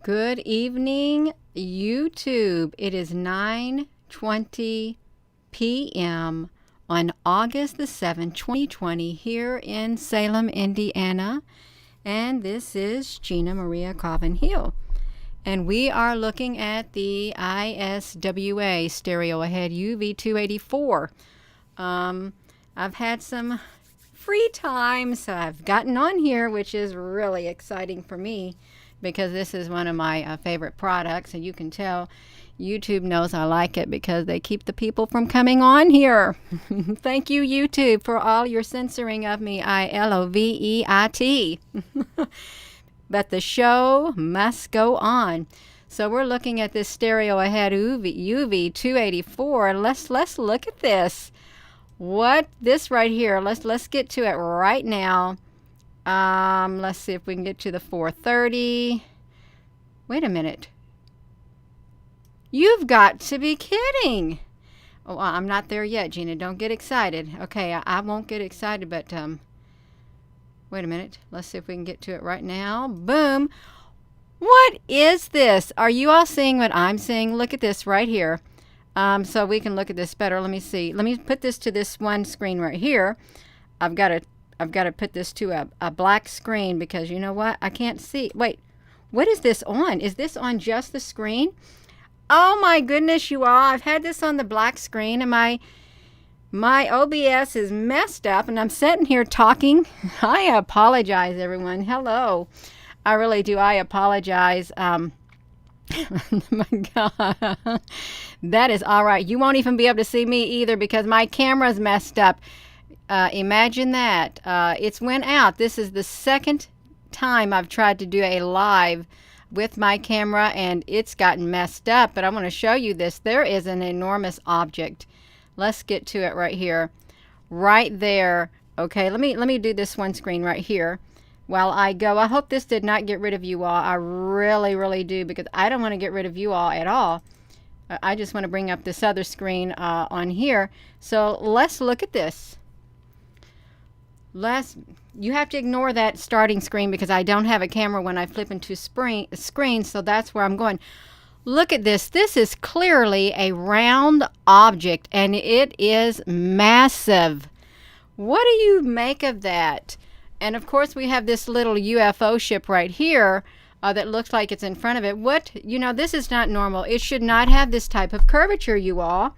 Good evening, YouTube. It is 9:20 p.m. on August the 7th, 2020 here in Salem, Indiana. And this is Gina Maria Coven Hill. And we are looking at the ISWA Stereo Ahead UV284. I've had some free time, so I've gotten on here, which is really exciting for me because this is one of my favorite products, and you can tell YouTube knows I like it because they keep the people from coming on here. Thank you, YouTube, for all your censoring of me. ILOVEIT. But the show must go on. So we're looking at this Stereo Ahead UV284. Let's look at this. What this right here? Let's get to it right now. Let's see if we can get to the 430. Wait a minute. You've got to be kidding. Oh, I'm not there yet, Gina. Don't get excited. Okay, I won't get excited, but wait a minute. Let's see if we can get to it right now. Boom. What is this? Are you all seeing what I'm seeing? Look at this right here. So we can look at this better. Let me see. Let me put this to this one screen right here. I've got to put this to a black screen because you know what? I can't see. Wait, what is this on? Is this on just the screen? Oh my goodness, you all. I've had this on the black screen and my OBS is messed up and I'm sitting here talking. I apologize, everyone. Hello. I really do. I apologize. Oh my God. That is all right. You won't even be able to see me either because my camera's messed up. Imagine that. It's went out. This is the second time I've tried to do a live with my camera and it's gotten messed up, but I want to show you this. There is an enormous object. Let's get to it right here. Right there. Okay, let me do this one screen right here while I go. I hope this did not get rid of you all. I really do because I don't want to get rid of you all at all. I just want to bring up this other screen on here. So let's look at this. You have to ignore that starting screen because I don't have a camera when I flip into screens, so that's where I'm going. Look at this. This is clearly a round object, and it is massive. What do you make of that? And of course, we have this little UFO ship right here that looks like it's in front of it. This is not normal. It should not have this type of curvature, you all.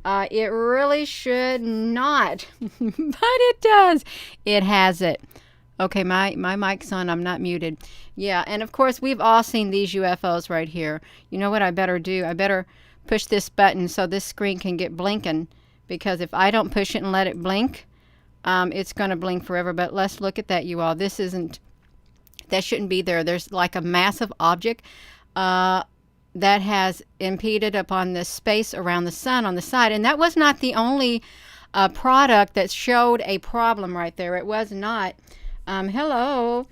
It really should not, but it does. It has it. Okay, my mic's on. I'm not muted. Yeah, and of course, we've all seen these UFOs right here. You know what I better do? I better push this button so this screen can get blinking, because if I don't push it and let it blink, it's going to blink forever. But let's look at that, you all. That shouldn't be there. There's like a massive object that has impeded upon the space around the sun on the side. And that was not the only product that showed a problem right there. It was not. Hello.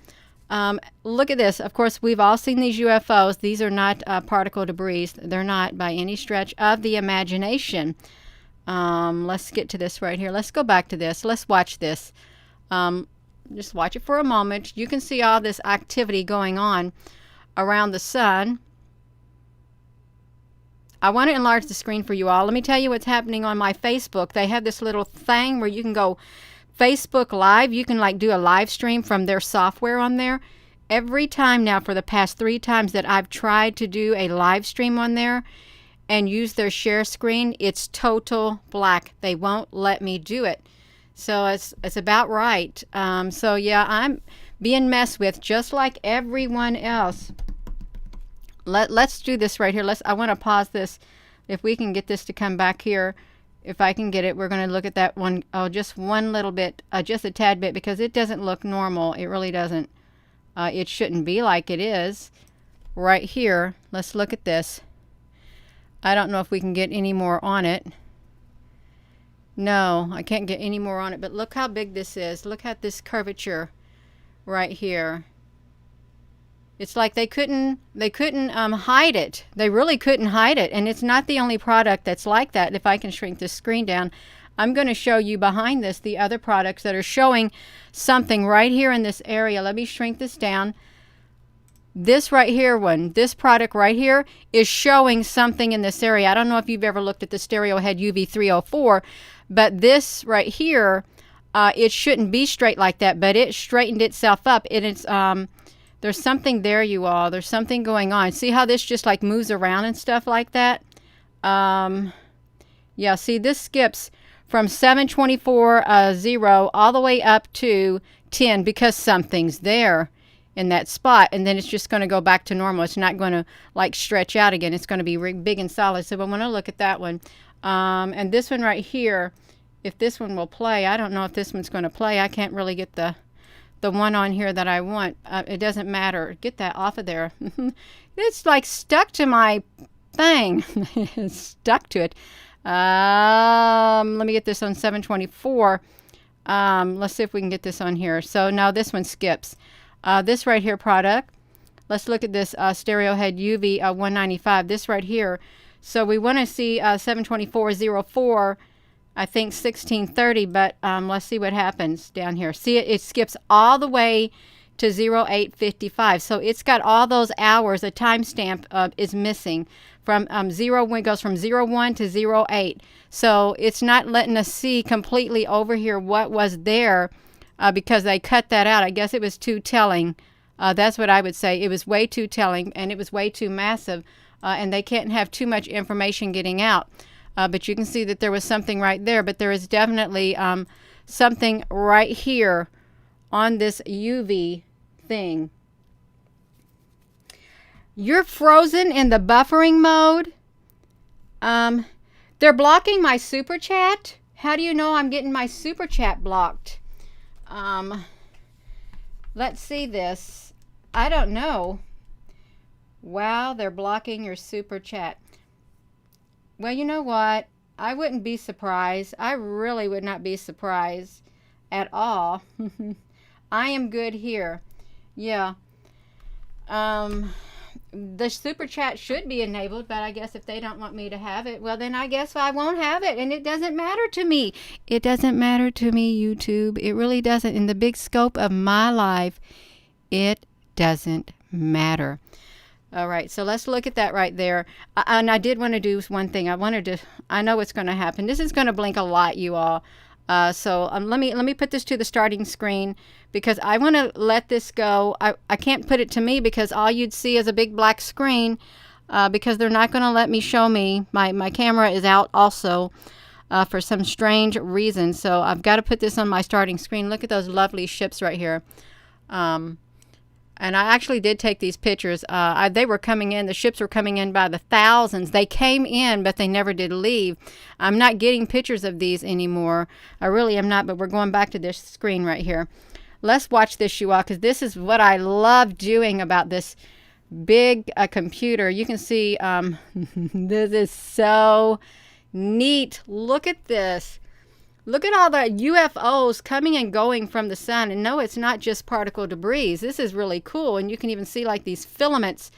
Look at this. Of course, we've all seen these UFOs. These are not particle debris. They're not by any stretch of the imagination. Let's get to this right here. Let's go back to this. Let's watch this. Just watch it for a moment. You can see all this activity going on around the sun. I want to enlarge the screen for you all. Let me tell you what's happening on my Facebook. They have this little thing where you can go Facebook Live. You can like do a live stream from their software on there. Every time now for the past 3 times that I've tried to do a live stream on there and use their share screen, it's total black. They won't let me do it. So it's about right. So yeah, I'm being messed with just like everyone else. Let's do this right here. I want to pause this. If we can get this to come back here, if I can get it, we're going to look at that one. Oh, just one little bit, just a tad bit, because it doesn't look normal. It really doesn't. It shouldn't be like it is. Right here, let's look at this. I don't know if we can get any more on it. No, I can't get any more on it, but look how big this is. Look at this curvature right here. It's like they couldn't hide it. They really couldn't hide it. And it's not the only product that's like that. If I can shrink this screen down, I'm going to show you behind this the other products that are showing something right here in this area. Let me shrink this down. This right here this product right here is showing something in this area. I don't know if you've ever looked at the Stereo Head UV304, but this right here, it shouldn't be straight like that, but it straightened itself up. And it's, there's something there, you all. There's something going on. See how this just like moves around and stuff like that? Yeah, see, this skips from 724.0 all the way up to 10 because something's there in that spot, and then it's just going to go back to normal. It's not going to like stretch out again. It's going to be big and solid. So I want to look at that one. And this one right here, if this one will play, I don't know if this one's going to play. I can't really get the one on here that I want. It doesn't matter. Get that off of there. It's like stuck to my thing. It's stuck to it. Let me get this on 724. Let's see if we can get this on here. So now this one skips. This right here product, let's look at this Stereo Head UV 195, this right here. So we want to see 724.04, I think 1630, but let's see what happens down here. See, it skips all the way to 0855. So it's got all those hours. A timestamp is missing from when it goes from 01 to 08. So it's not letting us see completely over here what was there. Because they cut that out. I guess it was too telling. That's what I would say. It was way too telling, and it was way too massive, and they can't have too much information getting out. But you can see that there was something right there, but there is definitely something right here on this UV thing. You're frozen in the buffering mode. They're blocking my super chat. How do you know I'm getting my super chat blocked? Let's see this. I don't know. Wow, they're blocking your super chat. Well, you know what? I wouldn't be surprised. I really would not be surprised at all. I am good here. Yeah. The super chat should be enabled, but I guess if they don't want me to have it, well, then I guess I won't have it, and it doesn't matter to me. It doesn't matter to me, YouTube. It really doesn't. In the big scope of my life, it doesn't matter. All right, so let's look at that right there. And I did want to do one thing. I know what's going to happen. This is going to blink a lot, you all. So let me put this to the starting screen because I want to let this go. I can't put it to me because all you'd see is a big black screen because they're not going to let me show me. My camera is out also for some strange reason. So I've got to put this on my starting screen. Look at those lovely ships right here. And I actually did take these pictures. They were coming in. The ships were coming in by the thousands. They came in, but they never did leave. I'm not getting pictures of these anymore. I really am not, but we're going back to this screen right here. Let's watch this, you all, because this is what I love doing about this big computer. You can see this is so neat. Look at this. Look at all the UFOs coming and going from the sun. And no, it's not just particle debris. This is really cool. And you can even see like these filaments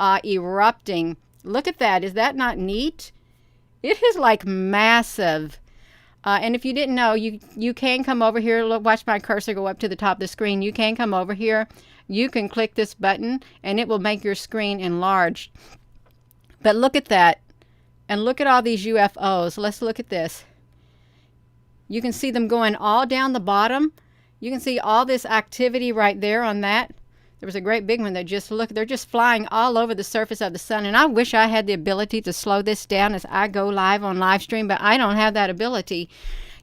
erupting. Look at that. Is that not neat? It is like massive. And if you didn't know, you can come over here. Look, watch my cursor go up to the top of the screen. You can come over here. You can click this button and it will make your screen enlarged. But look at that. And look at all these UFOs. Let's look at this. You can see them going all down the bottom. You can see all this activity right there on that. There was a great big one that just, look, they're just flying all over the surface of the sun. And I wish I had the ability to slow this down as I go live on live stream, but I don't have that ability.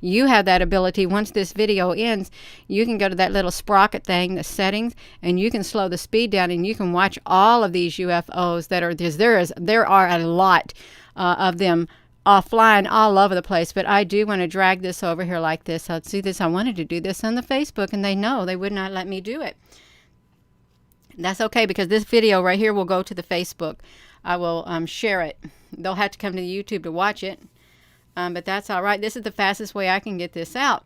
You have that ability. Once this video ends, you can go to that little sprocket thing, the settings, and you can slow the speed down and you can watch all of these UFOs that are, there are a lot of them flying all over the place. But I do want to drag this over here like this. I'll see this. I wanted to do this on the Facebook and they would not let me do it. That's okay because this video right here will go to the Facebook. I will share it. They'll have to come to the YouTube to watch it. But that's all right. This is the fastest way I can get this out.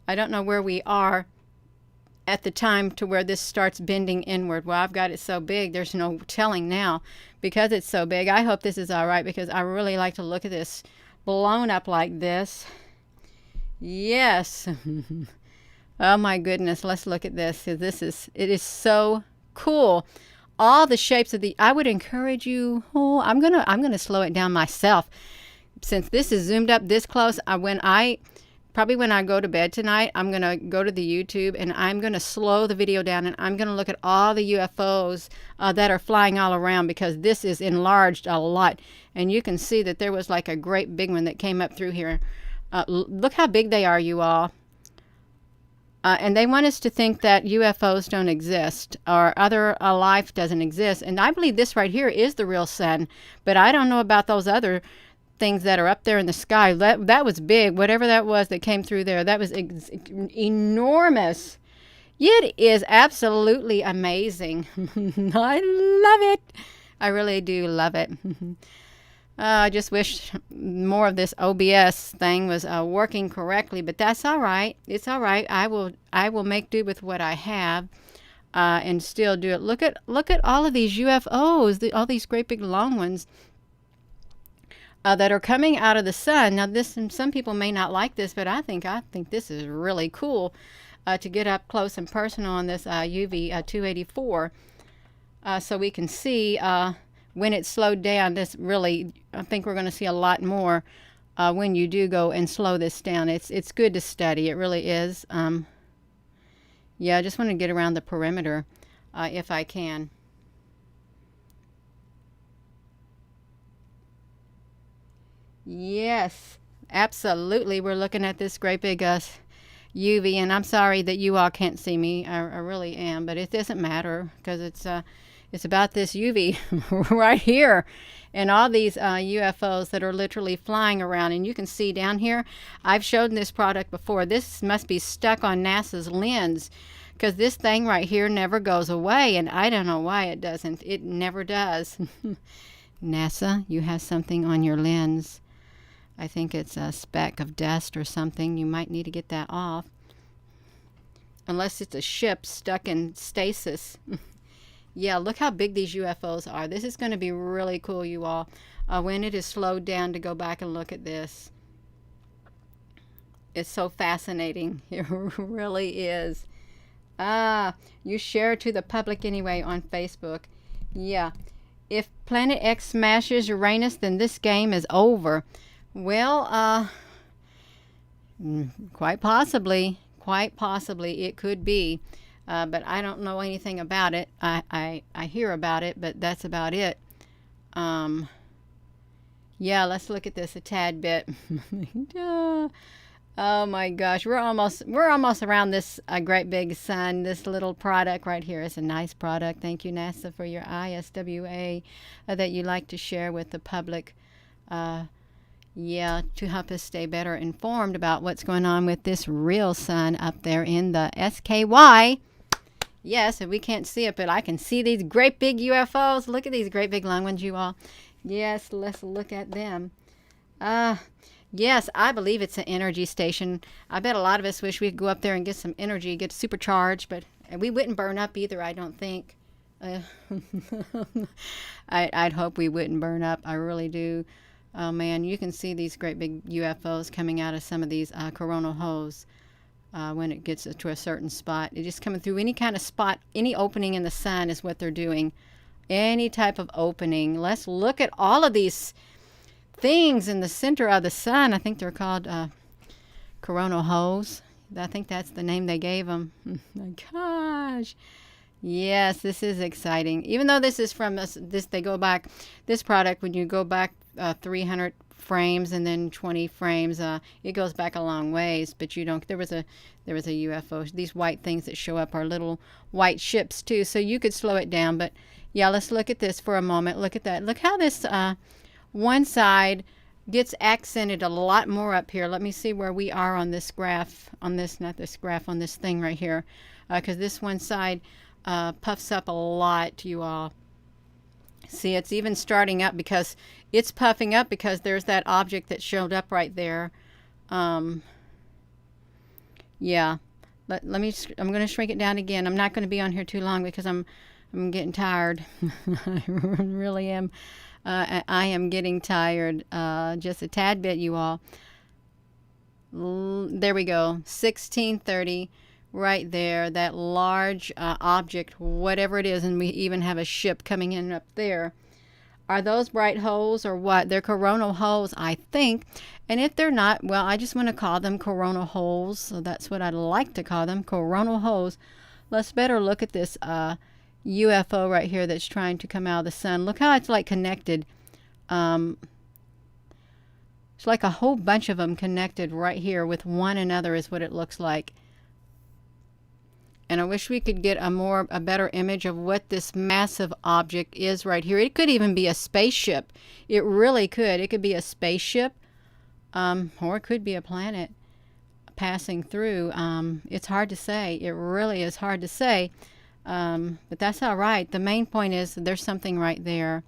I don't know where we are at the time to where this starts bending inward. Well, I've got it so big, there's no telling now because it's so big. I hope this is all right because I really like to look at this blown up like this. Yes. Oh my goodness. Let's look at this. It is so cool. all the shapes of the. I would encourage you. Oh, I'm gonna slow it down myself, since this is zoomed up this close. When I go to bed tonight, I'm going to go to the YouTube and I'm going to slow the video down, and I'm going to look at all the UFOs that are flying all around, because this is enlarged a lot. And you can see that there was like a great big one that came up through here. Look how big they are, you all. And they want us to think that UFOs don't exist, or other life doesn't exist. And I believe this right here is the real sun, but I don't know about those other things that are up there in the sky. That was big. Whatever that was that came through there, that was enormous. It is absolutely amazing. I love it. I really do love it. I just wish more of this OBS thing was working correctly, but that's all right. It's all right. I will make do with what I have, and still do it. Look at all of these UFOs, all these great big long ones that are coming out of the sun. Now, some people may not like this, but I think this is really cool to get up close and personal on this UV 284, so we can see. When it's slowed down, this really, I think we're going to see a lot more when you do go and slow this down. It's good to study. It really is. Yeah, I just want to get around the perimeter if I can. Yes, absolutely. We're looking at this great big UV, and I'm sorry that you all can't see me. I really am, but it doesn't matter, because it's about this UV right here, and all these UFOs that are literally flying around. And you can see down here, I've shown this product before. This must be stuck on NASA's lens, because this thing right here never goes away, and I don't know why it doesn't. It never does. NASA, you have something on your lens. I think it's a speck of dust or something. You might need to get that off. Unless it's a ship stuck in stasis. Yeah, look how big these UFOs are. This is going to be really cool, you all, when it is slowed down, to go back and look at this. It's so fascinating. It really is. You share it to the public anyway on Facebook. Yeah. If Planet X smashes Uranus, then this game is over. Well, quite possibly. Quite possibly it could be. But I don't know anything about it. I hear about it, but that's about it. Yeah, let's look at this a tad bit. Oh my gosh, we're almost around this great big sun. This little product right here is a nice product. Thank you, NASA, for your ISWA that you like to share with the public. Yeah, to help us stay better informed about what's going on with this real sun up there in the SKY. Yes, and we can't see it, but I can see these great big UFOs. Look at these great big long ones, you all. Yes, let's look at them. Yes, I believe it's an energy station. I bet a lot of us wish we could go up there and get some energy, get supercharged, but we wouldn't burn up either, I don't think. I'd hope we wouldn't burn up. I really do. Oh, man, you can see these great big UFOs coming out of some of these coronal holes. When it gets to a certain spot. It's just coming through any kind of spot, any opening in the sun is what they're doing. Any type of opening. Let's look at all of these things in the center of the sun. I think they're called coronal holes. I think that's the name they gave them. Oh my gosh. Yes, this is exciting. Even though this is from they go back, this product, when you go back 300 frames and then 20 frames, it goes back a long ways, but you don't. There was a UFO. These white things that show up are little white ships too, so you could slow it down. But yeah, let's look at this for a moment. Look at that. Look how this one side gets accented a lot more up here. Let me see where we are on this graph, on this, not this graph, on this thing right here, because this one side puffs up a lot, you all. See, it's even starting up because it's puffing up because there's that object that showed up right there. Yeah. I'm going to shrink it down again. I'm not going to be on here too long because I'm getting tired. I really am. I am getting tired. Just a tad bit, you all. There we go. 1630. right there, that large object, whatever it is, and we even have a ship coming in up there. Are those bright holes or what? They're coronal holes, I think. And if they're not, well, I just want to call them coronal holes. So that's what I'd like to call them, coronal holes. Let's better look at this UFO right here that's trying to come out of the sun. Look how it's like connected. It's like a whole bunch of them connected right here with one another is what it looks like. And I wish we could get a better image of what this massive object is right here. It could even be a spaceship. It really could. It could be a spaceship, or it could be a planet passing through. It's hard to say. It really is hard to say. But that's all right. The main point is there's something right there.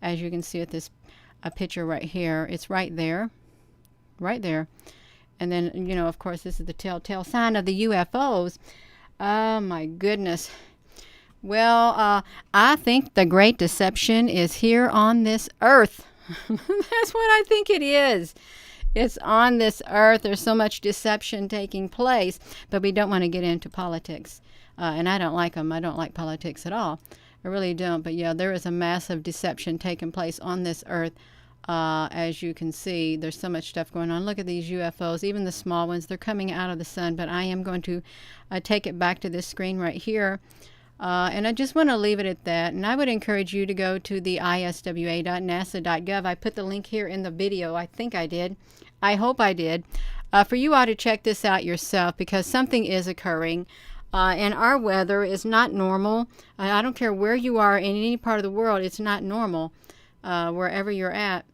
As you can see with this picture right here. It's right there. Right there. And then, you know, of course, this is the telltale sign of the UFOs. Oh my goodness. Well, I think the great deception is here on this earth. That's what I think it is. It's on this earth. There's so much deception taking place, but we don't want to get into politics. And I don't like them. I don't like politics at all. I really don't. But yeah, there is a massive deception taking place on this earth. As you can see, there's so much stuff going on. Look at these UFOs, even the small ones. They're coming out of the sun, but I am going to take it back to this screen right here. And I just want to leave it at that. And I would encourage you to go to the iswa.nasa.gov. I put the link here in the video. I think I did. I hope I did. For you all to check this out yourself, because something is occurring. And our weather is not normal. I don't care where you are in any part of the world. It's not normal wherever you're at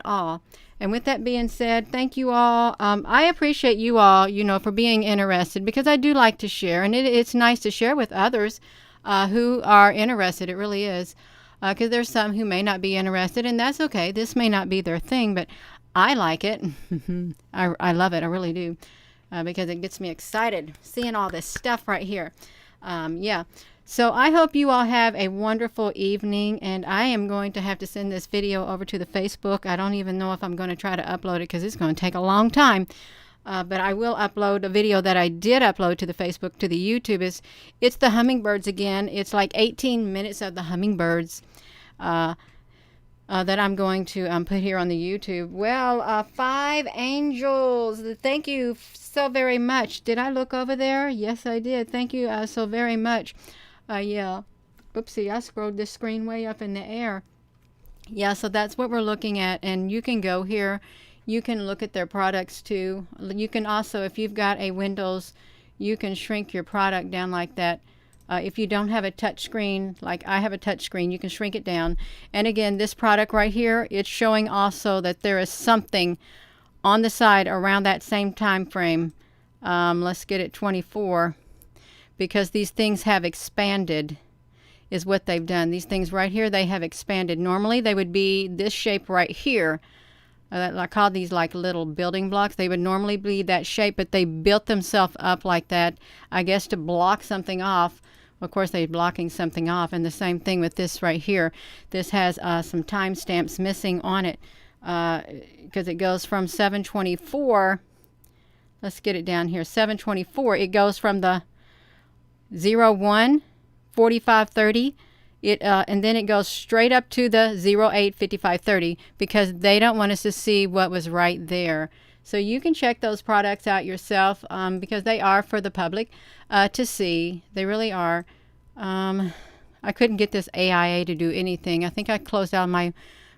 all. And with that being said, thank you all. I appreciate you all, you know, for being interested, because I do like to share, and it's nice to share with others who are interested. It really is, because there's some who may not be interested, and that's okay. This may not be their thing, but I like it. I love it. I really do, because it gets me excited seeing all this stuff right here. Yeah. So I hope you all have a wonderful evening, and I am going to have to send this video over to the Facebook. I don't even know if I'm going to try to upload it, because it's going to take a long time. But I will upload a video that I did upload to the Facebook, to the YouTube. It's the hummingbirds again. It's like 18 minutes of the hummingbirds that I'm going to put here on the YouTube. Well, 5 angels. Thank you so very much. Did I look over there? Yes, I did. Thank you so very much. Yeah. Oopsie, I scrolled this screen way up in the air. Yeah, so that's what we're looking at. And you can go here. You can look at their products too. You can also, if you've got a Windows, you can shrink your product down like that. If you don't have a touch screen, like I have a touch screen, you can shrink it down. And again, this product right here, it's showing also that there is something on the side around that same time frame. Let's get it 24. Because these things have expanded, is what they've done. These things right here, they have expanded. Normally, they would be this shape right here. I call these like little building blocks. They would normally be that shape, but they built themselves up like that, I guess, to block something off. Of course, they're blocking something off. And the same thing with this right here. This has some timestamps missing on it, because it goes from 724. Let's get it down here. 724. It goes from the 01 45 30, and then it goes straight up to the 08 55 30, because they don't want us to see what was right there. So you can check those products out yourself, because they are for the public to see. They really are. I couldn't get this AIA to do anything. I think I closed out my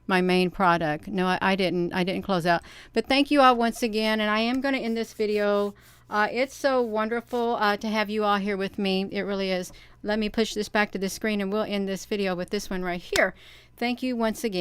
main product. No, I didn't close out. But thank you all once again, and I am going to end this video. It's so wonderful to have you all here with me. It really is. Let me push this back to the screen, and we'll end this video with this one right here. Thank you once again.